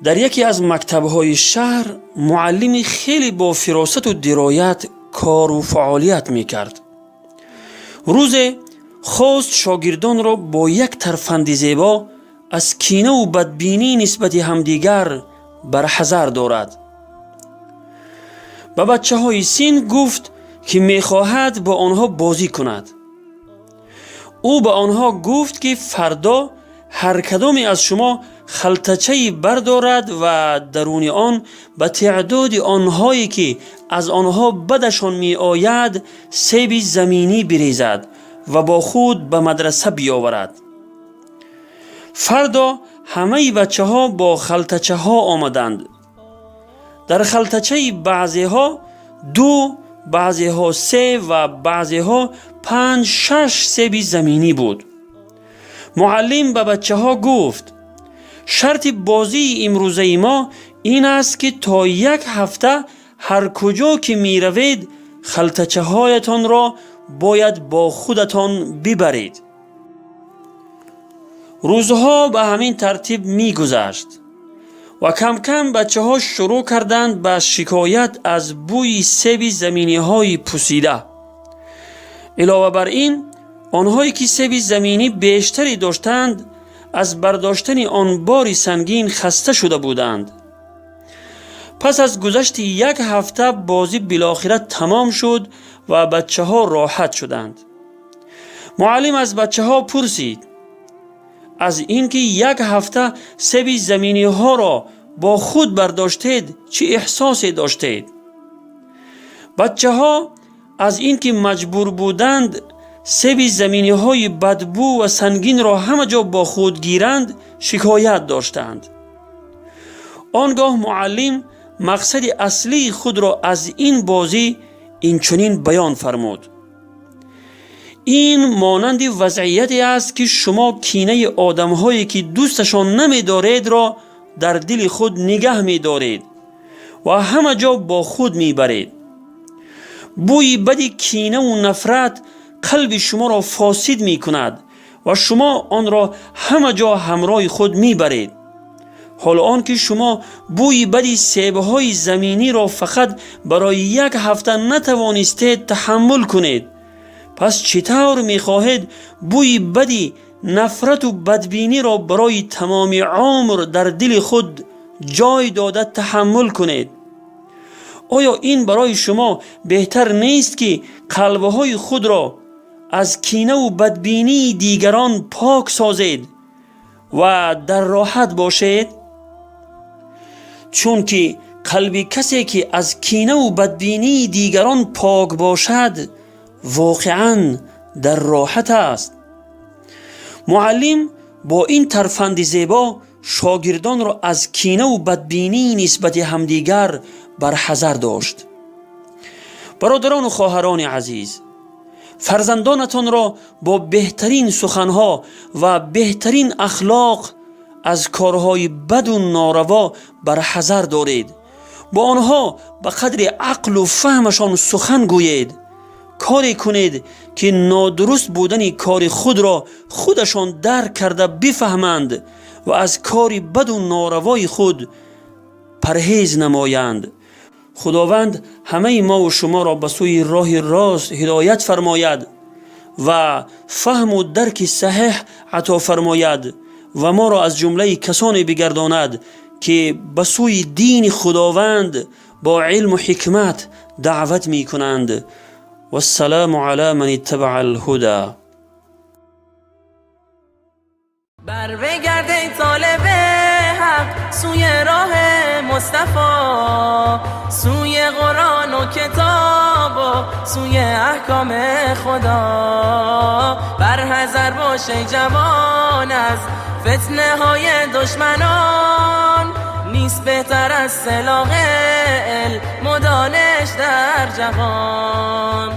در یکی از مکتب‌های شهر معلمی خیلی با فراست و درایت کار و فعالیت می‌کرد. روز خواست شاگردان را با یک ترفند زیبا از کینه و بدبینی نسبت همدیگر برحذر دارد. به بچه‌های سین گفت که می‌خواهد با آنها بازی کند. او به آنها گفت که فردا هر کدام از شما خلطچه‌ای بردارد و درون آن به تعداد آنهایی که از آنها بدشان می آید سیب زمینی بریزد و با خود به مدرسه بیاورد. فردا همه بچه ها با خلطچه ها آمدند. در خلطچه بعضی ها 2، بعضی ها 3 و بعضی ها 5-6 سیب زمینی بود. معلم به بچه ها گفت شرط بازی امروزه ما این است که تا 1 هفته هر کجا که می روید خلطچه هایتان را باید با خودتان ببرید. روزها به همین ترتیب می گذشت و کم کم بچه ها شروع کردند به شکایت از بوی سیب زمینی های پوسیده. علاوه بر این آنهایی که سیب زمینی بیشتری داشتند از برداشتن آن بار سنگین خسته شده بودند. پس از گذشت 1 هفته بازی بالاخره تمام شد و بچه ها راحت شدند. معلم از بچه ها پرسید از اینکه 1 هفته سیب زمینی ها را با خود برداشتید چه احساسی داشتید؟ بچه ها از اینکه مجبور بودند سیب زمینی های بدبو و سنگین را همه جا با خود گیرند شکایت داشتند. آنگاه معلم مقصد اصلی خود را از این بازی اینچنین بیان فرمود: این مانند وضعیتی است که شما کینه آدم‌هایی که دوستشان نمی‌دارید را در دل خود نگه می‌دارید و همه جا با خود می‌برید. بوی بدی کینه و نفرت قلب شما را فاسد می‌کند و شما آن را همه جا همراه خود می‌برید. حال آن که شما بوی بدی سیب‌های زمینی را فقط برای 1 هفته نتوانستید تحمل کنید، پس چطور می‌خواهید بوی بدی نفرت و بدبینی را برای تمام عمر در دل خود جای داده تحمل کنید؟ آیا این برای شما بهتر نیست که قلب‌های خود را از کینه و بدبینی دیگران پاک سازید و در راحت باشید؟ چون که قلب کسی که از کینه و بدبینی دیگران پاک باشد واقعاً در راحت است. معلم با این ترفند زیبا شاگردان را از کینه و بدبینی نسبت همدیگر برحذر داشت. برادران و خواهران عزیز، فرزندانتان را با بهترین سخنها و بهترین اخلاق از کارهای بد و ناروا برحذر دارید. با آنها به قدر عقل و فهمشان سخن گویید. کاری کنید که نادرست بودن کار خود را خودشان درک کرده بفهمند و از کاری بد و ناروای خود پرهیز نمایند. خداوند همه ما و شما را به سوی راه راست هدایت فرماید و فهم و درک صحیح عطا فرماید و ما را از جمله کسانی بگرداند که به سوی دین خداوند با علم و حکمت دعوت می کنند. و السلام علی من اتبع الهدى. بر بگرد ای طالب حق سوی راه مصطفی، سوی قرآن و کتاب و سوی احکام خدا. برحذر باش ای جوان از فتنه های دشمنان، نیست بهتر از سلاح علم و دانش در جهان.